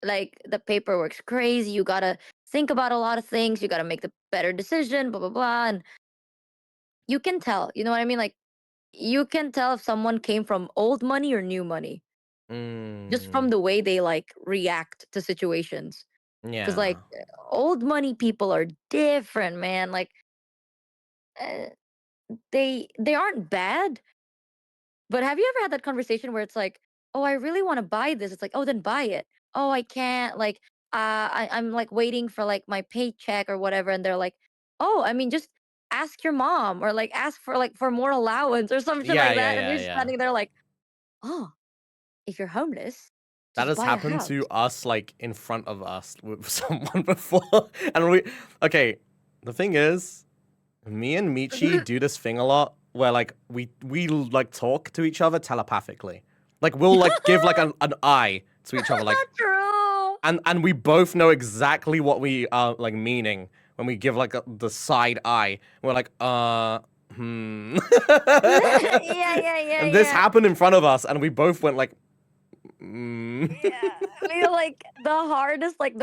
like the paperwork's crazy. You gotta think about a lot of things. You gotta make the better decision. Blah blah blah. And you can tell. You know what I mean? Like you can tell if someone came from old money or new money just from Mm, the way they like react to situations. Because like yeah. old money people are different, man. Like uh, they aren't bad. But have you ever had that conversation where it's like, "Oh, I really wanna buy this." It's like, "Oh, then buy it." "Oh, I can't." Like, I'm, like, waiting for, like, my paycheck or whatever, and they're like, "Oh, I mean, just ask your mom or, like, ask for, like, for more allowance or some shit Yeah, like yeah, that," and yeah, you're just yeah. standing there like, "Oh, if you're homeless, That just has buy a happened to house." us, like, in front of us with someone before, and we okay, the thing is, me and Michi do this thing a lot where, like, like, talk to each other telepathically. Like, we'll, like, give, like, an eye to each other, like True. and we both know exactly what we are, like, meaning when we give, like, the side eye. We're like, hmm." Yeah, yeah, yeah, And this yeah. happened in front of us, and we both went like, "Mm." Yeah, I mean, like, the hardest, like,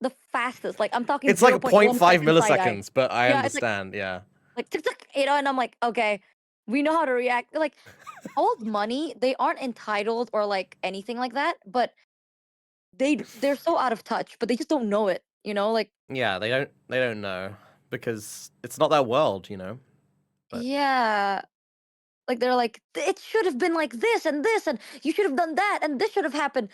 the fastest, like, I'm talking It's like zero a point point 0.1 5 second side eye. milliseconds, but I Yeah, it's understand, yeah. like, "Tick, tick," and I'm like, "Okay, we know how to react." Like, old money, they aren't entitled or, like, anything like that, but they're so out of touch, but they just don't know it, you know? Like, Yeah, they don't know because it's not their world, you know? But yeah, like, they're like, "It should have been like this, and you should have done that, and this should have happened."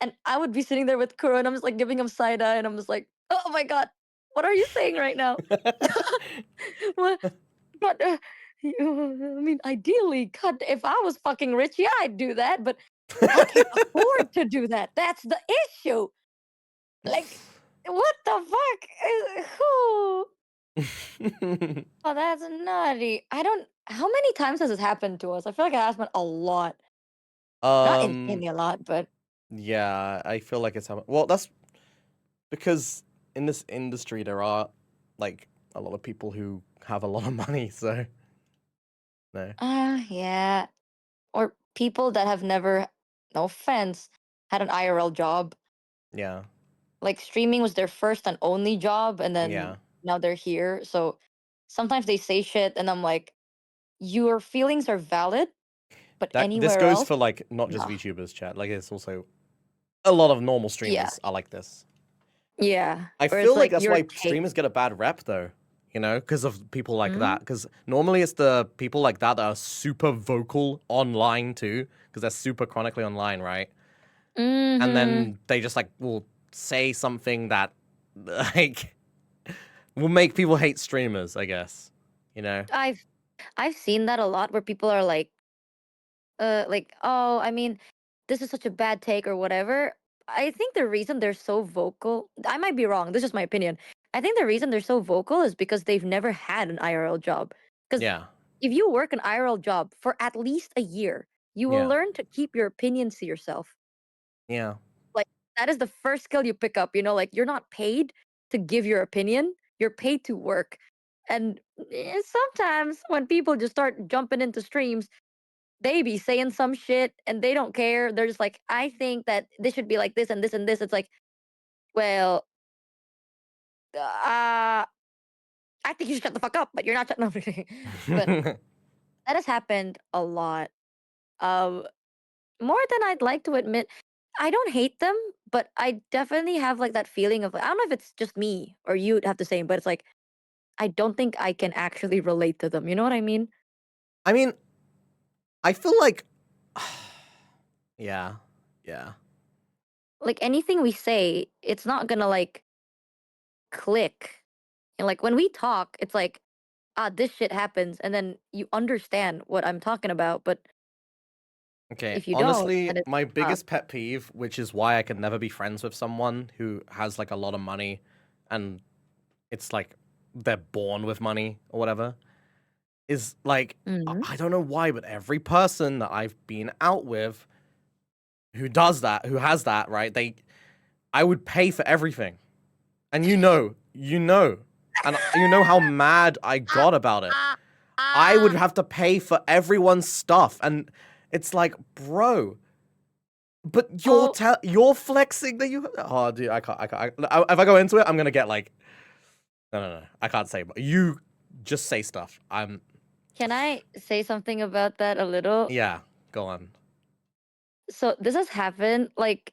And I would be sitting there with Kuro, and I'm just, like, giving him side eye, and I'm just like, "Oh my god, what are you saying right now?" What but, I mean, ideally, God, if I was fucking rich, yeah, I'd do that, but I can't afford to do that. That's the issue. Like, what the fuck? Who? Oh, that's nutty. I don't. How many times has this happened to us? I feel like it has been a lot. Not Um, insanely a lot, but yeah, I feel like it's happened. Well, that's because in this industry there are, like, a lot of people who have a lot of money, so no. yeah. Or people that have never, no offense, had an IRL job. Yeah, Like streaming was their first and only job, and then yeah. now they're here. So sometimes they say shit, and I'm like, your feelings are valid, but This anywhere goes else, for, like, not just nah. VTubers, chat, like, it's also a lot of normal Yeah, streamers are like this. yeah. I Or it's feel like like that's your why take. streamers get a bad rep though, you know, because of people like that. Mm-hmm. Because normally it's the people like that that are super vocal online too, because they're super chronically online, right? And Mm-hmm. then they just, like, will say something that, like, will make people hate streamers, I guess, you know? I've seen that a lot where people are like, oh, I mean, this is such a bad take or whatever. I think the reason they're so vocal, I might be wrong, this is my opinion. I think the reason they're so vocal is because they've never had an IRL job. Because Yeah, if you work an IRL job for at least a year, you will yeah, learn to keep your opinions to yourself. yeah. Like, that is the first skill you pick up, like, you're not paid to give your opinion, you're paid to work. And sometimes when people just start jumping into streams, they be saying some shit and they don't care. They're just like, I think that this should be like this and this and this. It's like, well, I think you should shut the fuck up, but you're not shutting up. But that has happened a lot. Um, More than I'd like to admit. I don't hate them, but I definitely have like that feeling of, I don't know if it's just me or you'd have the same, but it's like I don't think I can actually relate to them. You know what I mean? I mean, I feel like, yeah, yeah. Like anything we say, it's not gonna like click. And like when we talk, it's like, this shit happens, and then you understand what I'm talking about. But Okay, if you don't, honestly, then it's my not. biggest pet peeve, which is why I can never be friends with someone who has, like, a lot of money and it's like they're born with money or whatever, is like, Mhm. I don't know why, but every person that I've been out with who does that, who has that, right? I would pay for everything. And and you know how mad I got about it. Ah, I would ah. have to pay for everyone's stuff. And it's like, bro, But Oh, you're flexing that you. Oh, dude, I can't. If I go into it, I'm gonna get like. No. I can't say. But you just say stuff. can I say something about that a little? Yeah. Go on. So this has happened. Like,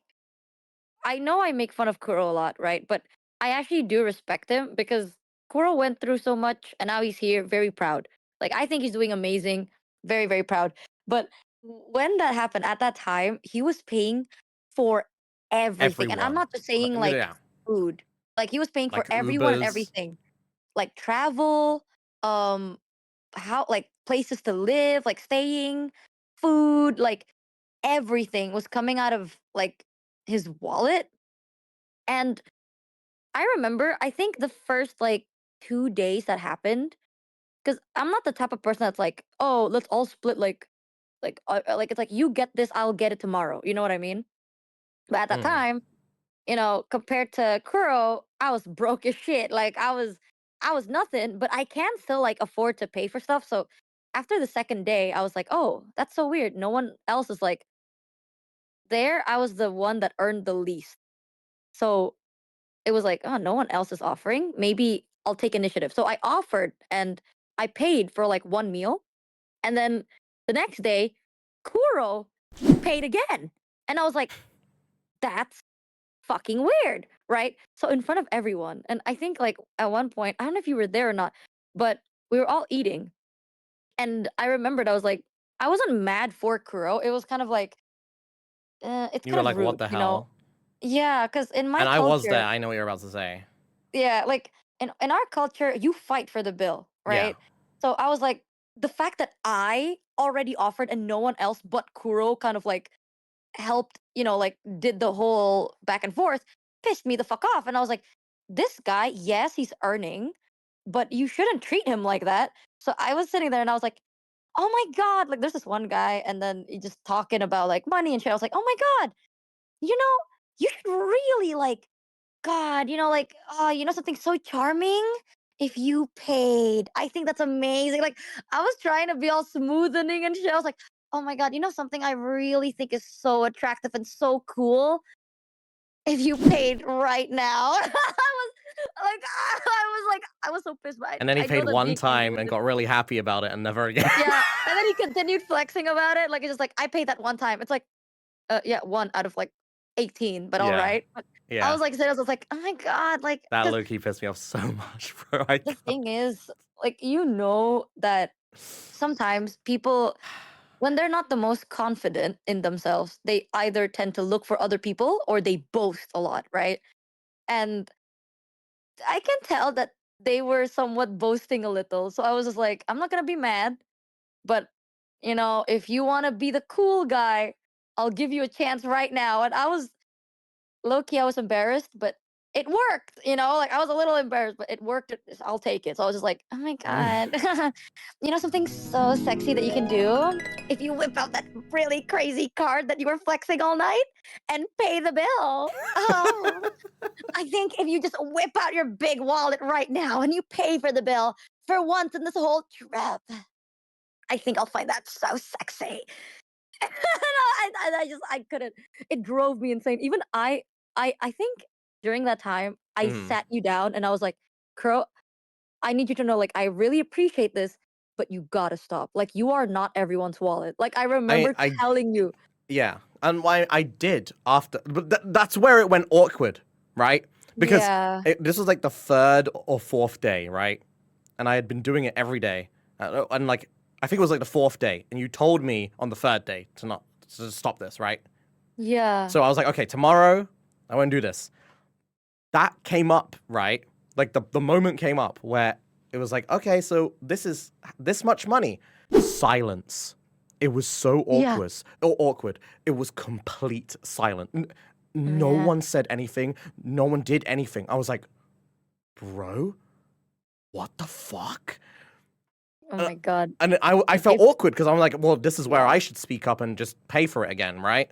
I know I make fun of Kuro a lot, right? But I actually do respect him because Kuro went through so much and now he's here, very proud. Like, I think he's doing amazing, very, very proud. But when that happened at that time, he was paying for everything. And I'm Everyone. not just saying like Yeah. food, like, he was paying for Like everyone and Ubers. everything, like travel, um, how, like, places to live, like staying, food, like everything was coming out of like his wallet. And I remember, I think the first like 2 days that happened, because I'm not the type of person that's like, oh, let's all split like it's like you get this, I'll get it tomorrow. You know what I mean? But at that Mm. time, compared to Kuro, I was broke as shit. Like I was nothing, but I can still like afford to pay for stuff. So after the second day, I was like, oh, that's so weird. No one else is like there. I was the one that earned the least. So it was like, oh, no one else is offering. Maybe I'll take initiative. So I offered and I paid for like one meal. And then the next day, Kuro paid again. And I was like, that's fucking weird, right? So in front of everyone. And I think like at one point, I don't know if you were there or not, but we were all eating. And I remembered I was like, I wasn't mad for Kuro. It was kind of like, it's You were kind of like, what rude, the you know? hell? Yeah, because in my And I was there. culture, I know what you're about to say. yeah, like in our culture, you fight for the bill, Yeah. right? So I was like, the fact that I already offered and no one else but Kuro kind of like helped, like did the whole back and forth, pissed me the fuck off. And I was like, this guy, yes, he's earning, but you shouldn't treat him like that. So I was sitting there and I was like, oh my God, like there's this one guy, and then he just talking about like money and shit. I was like, oh my God, you know, you should really like God, like, oh, something so charming? If you paid, I think that's amazing. Like, I was trying to be all smoothing and shit. I was like, oh my God, something I really think is so attractive and so cool? If you paid right now. I was so pissed, but And then he I know paid that one being time and rude. got really happy about it and never again. Yeah. And then he continued flexing about it. Like, it's just like, I paid that one time. It's like, yeah, one out of like 18, but all Yeah. right. But I Yeah. was like, serious. I was like, oh my God, like, That because low-key pissed me off so much, bro. I the can't. thing is, like, that sometimes people, when they're not the most confident in themselves, they either tend to look for other people or they boast a lot, right? And I can tell that they were somewhat boasting a little. So I was just like, I'm not going to be mad, but, if you want to be the cool guy, I'll give you a chance right now. And I was low key, I was embarrassed, but it worked. Like I was a little embarrassed, but it worked. I'll take it. So I was just like, oh my God, something so sexy that you can do if you whip out that really crazy card that you were flexing all night and pay the bill. Oh, I think if you just whip out your big wallet right now and you pay for the bill for once in this whole trip, I think I'll find that so sexy. I couldn't. It drove me insane. Even I think during that time I Mhm. sat you down and I was like, Crow, I need you to know, like, I really appreciate this, but you gotta stop. Like, you are not everyone's wallet. Like, I I remember I telling you, yeah, and why I did after, but that's where it went awkward, right? Because yeah, this was like the third or fourth day, right? And I had been doing it every day, and like I think it was like the fourth day, and you told me on the third day to stop this, right? yeah, So I was like, okay, tomorrow I won't do this. That came up, right? Like the moment came up where it was like, okay, so this is this much money. Silence. It was so yeah, awkward. It was complete silence. No yeah. one said anything. No one did anything. I was like, bro, what the fuck? Oh Uh, my God. and I And felt awkward because I'm like, well, this is where yeah, I should speak up and just pay for it again, right?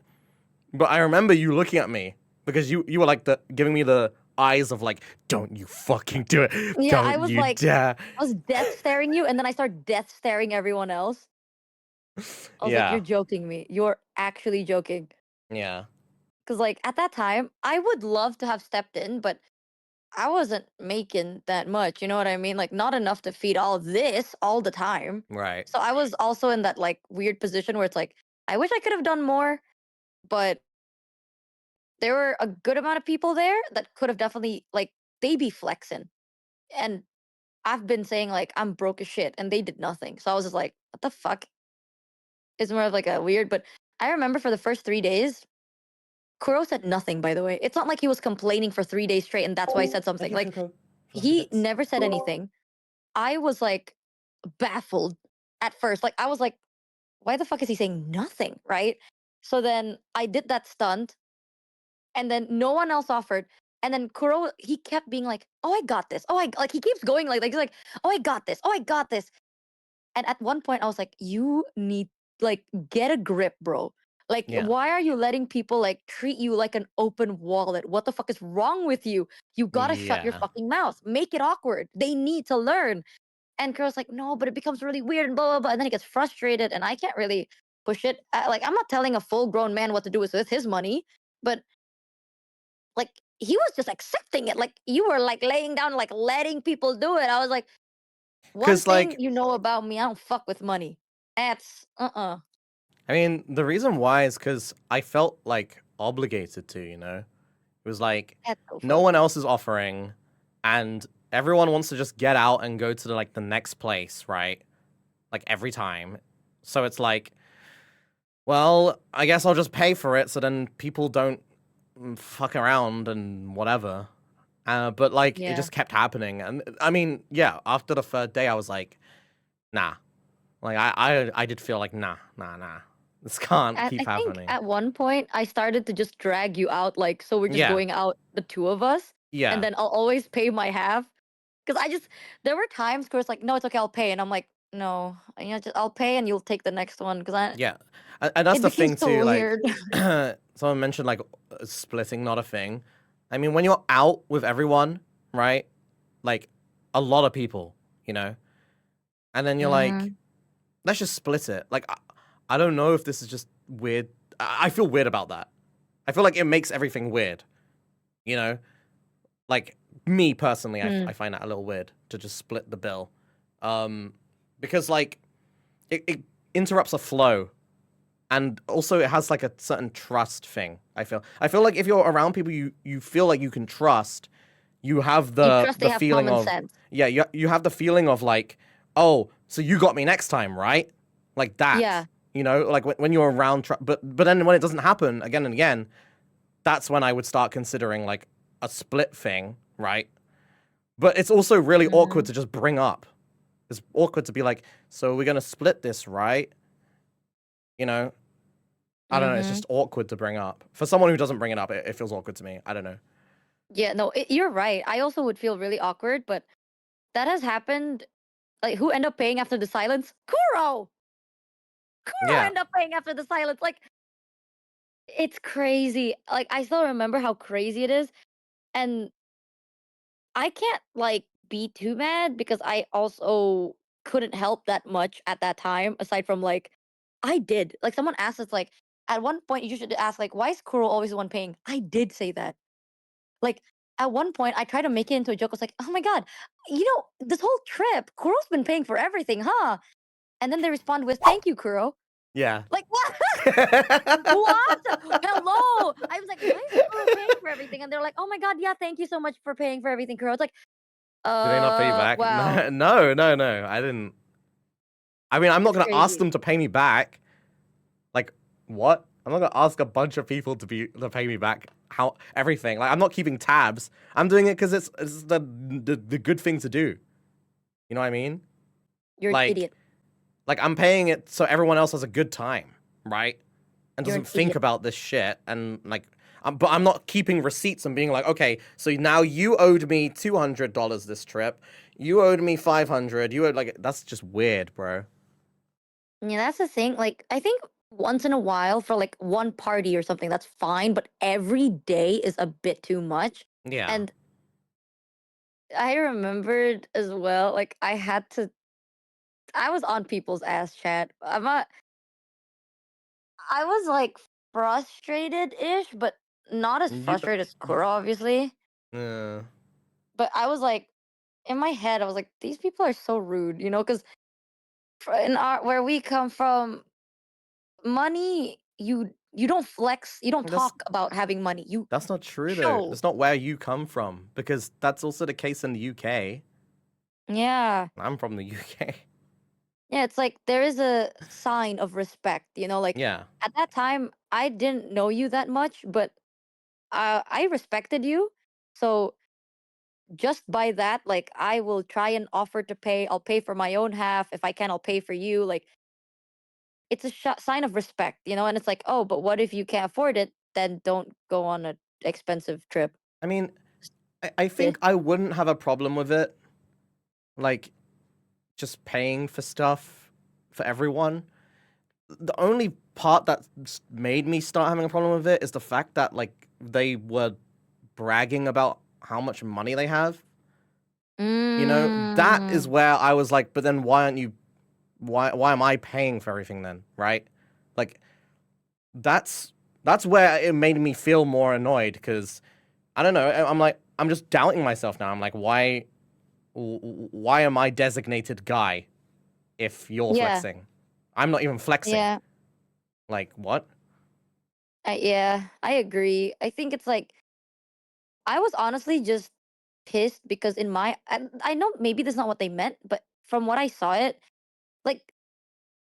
But I remember you looking at me because you were like giving me the eyes of like, don't you fucking do it. yeah. I Don't was you like, dare. I was death staring you, and then I started death staring everyone else. I was like, you're Yeah. joking me. You're actually joking. Yeah. Because like at that time, I would love to have stepped in, but I wasn't making that much. You know what I mean? Like not enough to feed all this all the time. Right. So I was also in that like weird position where it's like I wish I could have done more, but there were a good amount of people there that could have definitely like they be flexing. And I've been saying like I'm broke as shit and they did nothing. So I was just like, what the fuck? It's more of like a weird, but I remember for the first 3 days, Kuro said nothing, by the way. It's not like he was complaining for 3 days straight and that's why he said Thank something. you, Like Coco, for 100 he bits. never said anything. I was like baffled at first. Like I was like, why the fuck is he saying nothing? Right. So then I did that stunt and then no one else offered. And then Kuro, he kept being like, "Oh, I got this. Oh, I like." He keeps going he's like, "Oh, I got this. Oh, I got this." And at one point, I was like, "You need like get a grip, bro. Like, Yeah. why are you letting people like treat you like an open wallet? What the fuck is wrong with you? You gotta shut your Yeah. fucking mouth. Make it awkward. They need to learn." And Kuro's like, "No, but it becomes really weird and blah blah blah." And then he gets frustrated, and I can't really push it. Like, I'm not telling a full grown man what to do with his money, but like he was just accepting it. Like you were like laying down, like letting people do it. I was like, one Because, thing like, you know about me, I don't fuck with money. That's I mean, the reason why is because I felt, like, obligated to, you know? It was like, that's so no fucked. one else is offering, and everyone wants to just get out and go to the, like, the next place, right? Like, every time. So it's like, well, I guess I'll just pay for it so then people don't fuck around and whatever. But, like, it Yeah. just kept happening. And I mean, yeah, after the third day, I was like, nah. Like, I did feel like, nah. This can't I keep think happening. at one point I started to just drag you out, like so we're just Yeah, going out the two of us, and yeah, then I'll always pay my half. Because I just there were times where it's like, no, it's okay, I'll pay, and I'm like, no, you know, just I'll pay and you'll take the next one because I yeah. And that's it the became thing so too, like, weird. someone mentioned, like, splitting not a thing. I mean, when you're out with everyone, right? Like, a lot of people, you know? And then you're like, hmm let's just split it. Like, I don't know if this is just weird. I feel weird about that. I feel like it makes everything weird, you know? Like, me personally, I find that a little weird to just split the bill. Um, because, like, it interrupts a flow. And also it has like a certain trust thing, I feel like if you're around people you feel like you can trust, you have You trust they the have feeling common of, sense. yeah, you have the feeling of like, oh, so you got me next time, right? Like that, Yeah. you know, like when you're around, but then when it doesn't happen again and again, that's when I would start considering like a split thing, right? But it's also really awkward hmm to just bring up. It's awkward to be like, so we're gonna split this, right? You know, I don't know, it's hmm just awkward to bring up. For someone who doesn't bring it up, it feels awkward to me. I don't know. Yeah, no, you're right. I also would feel really awkward, but that has happened. Like, who end up paying after the silence? Kuro! Kuro Yeah. end up paying after the silence. Like, it's crazy. Like, I still remember how crazy it is. And I can't, like, be too mad because I also couldn't help that much at that time, aside from, like, I did. Like, someone asked us, like, at one point, you should ask, like, why is Kuro always the one paying? I did say that. Like, at one point, I tried to make it into a joke. I was like, "Oh my god, you know, this whole trip, Kuro's been paying for everything, huh?" And then they respond with, "Thank you, Kuro." Yeah. Like, what? What? Hello. I was like, "Why is Kuro paying for everything?" And they're like, "Oh my god, yeah, thank you so much for paying for everything, Kuro." It's like, Did they not pay you back? wow, No, I didn't. I mean, I'm not it's gonna ask crazy. them to pay me back. Like, what? I'm not gonna ask a bunch of people to pay me back how everything. Like, I'm not keeping tabs. I'm doing it because it's the good thing to do. You know what I mean? You're an Like, idiot. I'm paying it so everyone else has a good time, right? And You're an doesn't think idiot. about this shit and like but I'm not keeping receipts and being like, okay, so now you owed me $200 this trip, you owed me 500, you owed like that's just weird, bro. Yeah, that's the thing. Like, I think once in a while for like one party or something, that's fine, but every day is a bit too much. Yeah, And I remembered as well, like I was on people's ass chat. I was like frustrated-ish, but not as You, frustrated as Kuro, obviously. uh, But I was like, in my head, I was like, these people are so rude, you know, because in our where we come from, money you don't flex, you don't that's talk about having money. You that's not true though. show. That's not where you come from because that's also the case in the UK. Yeah. I'm from the UK. Yeah, it's like there is a sign of respect, you know, like Yeah. at that time I didn't know you that much, but I respected you. So just by that, like I will try and offer to pay. I'll pay for my own half. If I can, I'll pay for you. Like it's a sign of respect, you know? And it's like, oh, but what if you can't afford it? Then don't go on a expensive trip. I mean, I Yeah. think I wouldn't have a problem with it, like just paying for stuff for everyone. The only part that made me start having a problem with it is the fact that like they were bragging about how much money they have. You know, that is Mm, where I was like, but then why aren't you why am I paying for everything then, right? Like that's that's where it made me feel more annoyed because I don't know, I'm like I'm just doubting myself now. I'm like why am I designated guy if you're yeah, flexing? I'm not even flexing. yeah, Like what? yeah. I agree. I think it's like I was honestly just pissed because in my I know maybe that's not what they meant, but from what I saw it, like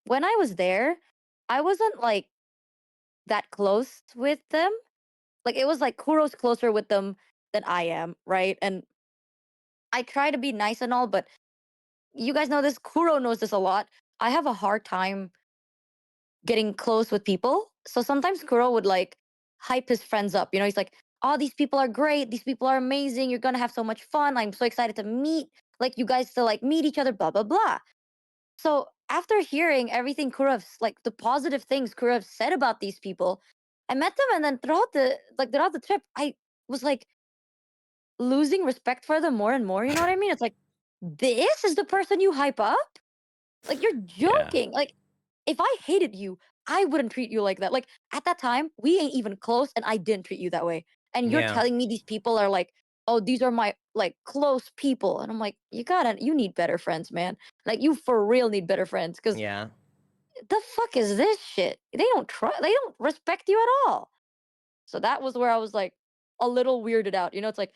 when I was there, I wasn't like that close with them. Like it was like Kuro's closer with them than I am, right? And I try to be nice and all, but you guys know this. Kuro knows this a lot. I have a hard time getting close with people. So sometimes Kuro would like hype his friends up. You know, he's like, "Oh, these people are great. These people are amazing. You're gonna have so much fun. I'm so excited to meet like you guys to like meet each other." Blah blah blah. So after hearing everything Kurev's like the positive things Kurev said about these people, I met them, and then throughout the trip, I was like losing respect for them more and more. You know what I mean? It's like this is the person you hype up. Like you're Yeah. joking. Like if I hated you, I wouldn't treat you like that. Like at that time, we ain't even close, and I didn't treat you that way. And you're Yeah. telling me these people are like, oh, these are my like close people, and I'm like, you need better friends, man. Like you for real need better friends, because Yeah. the fuck is this shit? They don't respect you at all. So that was where I was like a little weirded out. You know, it's like,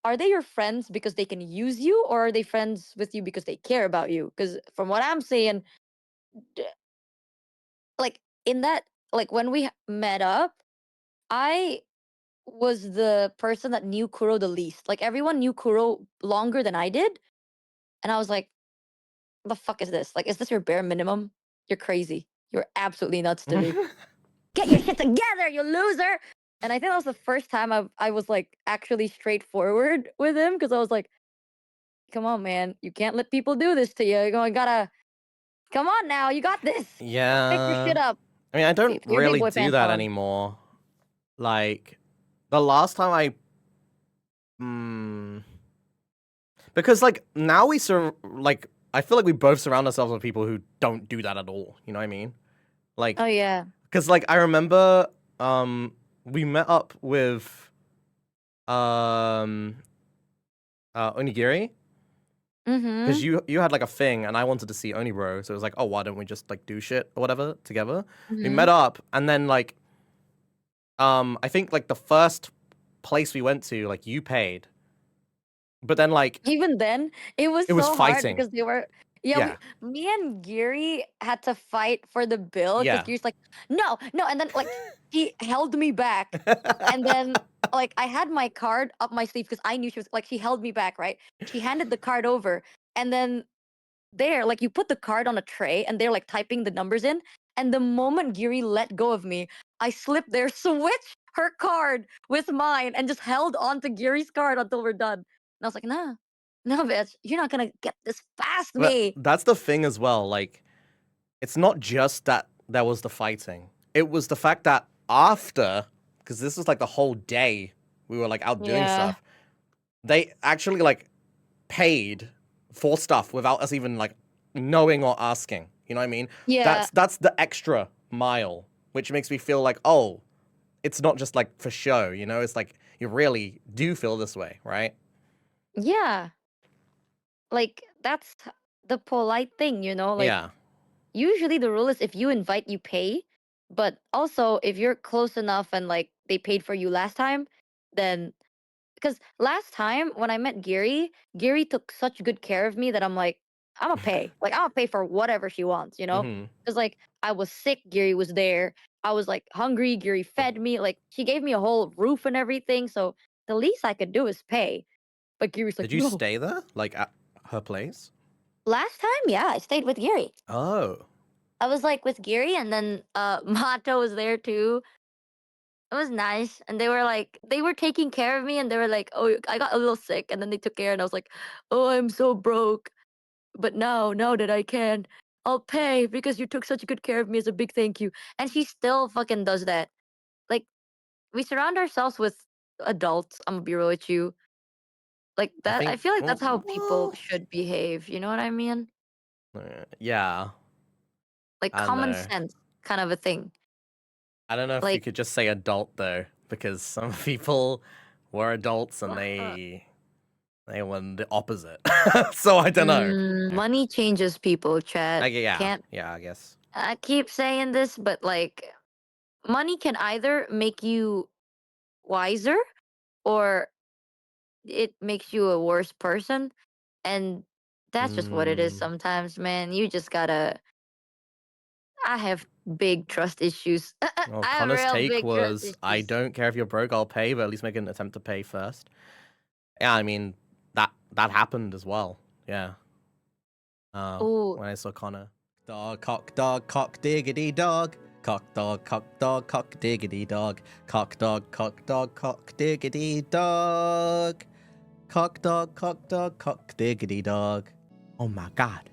are they your friends because they can use you, or are they friends with you because they care about you? Because from what I'm seeing, d- like in that, like when we met up, I was the person that knew Kuro the least. Like everyone knew Kuro longer than I did, and I was like, the fuck is this? Like, is this your bare minimum? You're crazy. You're absolutely nuts to me. Get your shit together, you loser. And I think that was the first time I was like actually straightforward with him, because I was like, come on, man, you can't let people do this to you. You gotta come on now, you got this. Pick your Yeah. shit up. I mean, I don't Put your big really boy do pants that on. anymore. Like the last time mm, because like now like I feel like we both surround ourselves with people who don't do that at all. You know what I mean? Like Oh yeah. because like I remember we met up with um Onigiri because Mm-hmm. you had like a thing and I wanted to see Onibro, so it was like, oh, why don't we just like do shit or whatever together? We Mm-hmm. met up and then like I think like the first place we went to, like you paid, but then like Even then, it was it was so hard fighting. because they were, yeah, Yeah, me and Giri had to fight for the bill because yeah. Giri's like, no, no, and then like he held me back, and then like I had my card up my sleeve because I knew she was like, she held me back, right? She handed the card over, and then there, like you put the card on a tray, and they're like typing the numbers in, and the moment Giri let go of me, I slipped there, switched her card with mine, and just held on to Giri's card until we're done. And I was like, nah, no, bitch, you're not gonna get this past me. That's the thing as well. Like, it's not just that there was the fighting. It was the fact that after, because this was like the whole day we were like out doing Yeah. stuff, they actually like paid for stuff without us even like knowing or asking. You know what I mean? Yeah. That's the extra mile. which makes me feel like, oh, it's not just like for show, you know? It's like you really do feel this way, right? Yeah. Like that's the polite thing, you know? Like Yeah. usually the rule is if you invite, you pay. But also if you're close enough and like they paid for you last time, then because last time when I met Gary, Gary took such good care of me that I'm like, I'ma pay. Like I'ma pay for whatever she wants, you know? Mm-hmm. Because like I was sick, Gary was there. I was like hungry, Gary fed me. Like she gave me a whole roof and everything. So the least I could do is pay. But Gary's like, Did you no. stay there? Like at her place? Last time, yeah, I stayed with Gary. Oh. I was like with Gary and then Mato was there too. It was nice. And they were like they were taking care of me and they were like, "Oh, I got a little sick." And then they took care and I was like, "Oh, I'm so broke. But now that I can, I'll pay because you took such good care of me as a big thank you." And she still fucking does that. Like we surround ourselves with adults, I'm gonna be real with you. Like I that I think, feel like that's how people well, should behave, you know what I mean? yeah. Like I don't common know. sense kind of a thing. I don't know if you Like could just say adult though, because some people were adults and they were the opposite. So I don't know. money changes people, chat. Yeah, Can't yeah, I guess. I keep saying this, but like money can either make you wiser or it makes you a worse person. And that's just what it is Mm, sometimes, man. You just gotta I have big trust issues. well, I have Connor's real take big trust was, I issues. don't care if you're broke, I'll pay, but at least make an attempt to pay first. Yeah, I mean, that happened as well. Yeah. Oh, When I saw Connor. Dog, cock, diggity dog. Cock, cock, diggity dog. Cock, cock, diggity dog. Cock, cock, diggity dog. Oh my god.